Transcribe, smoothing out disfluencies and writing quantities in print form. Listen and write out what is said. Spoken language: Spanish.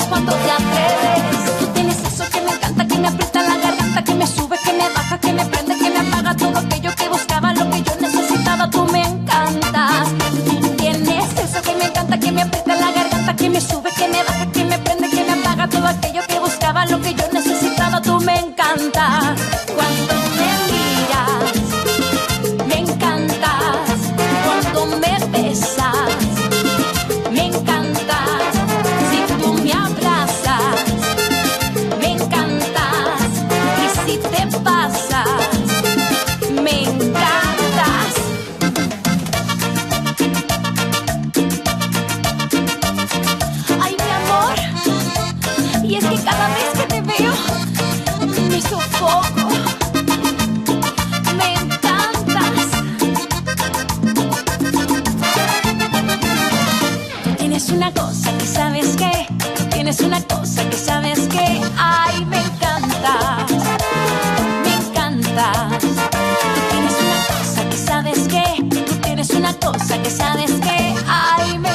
cuando te atreves. Tú tienes eso que me encanta, que me aprieta la garganta, que me sube, que me baja, que me prende, que me apaga. Todo aquello que buscaba, lo que yo necesitaba, tú me encantas. Tú tienes eso que me encanta, que me aprieta la garganta, que me sube, que me baja, que me prende, que me apaga. Todo aquello que buscaba, lo que yo necesitaba, tú me encantas. Cuando me miras, me encantas. Cuando me besas, me encantas. Si tú me abrazas, me encantas. Y si te pasas, me encantas. Ay, mi amor, y es que cada vez que te veo me sofoco. Me encantas. Tú tienes una cosa que sabes que, tú tienes una cosa que sabes que, ay, me encantas. Me encantas. Tú tienes una cosa que sabes que, tú tienes una cosa que sabes que, ay, me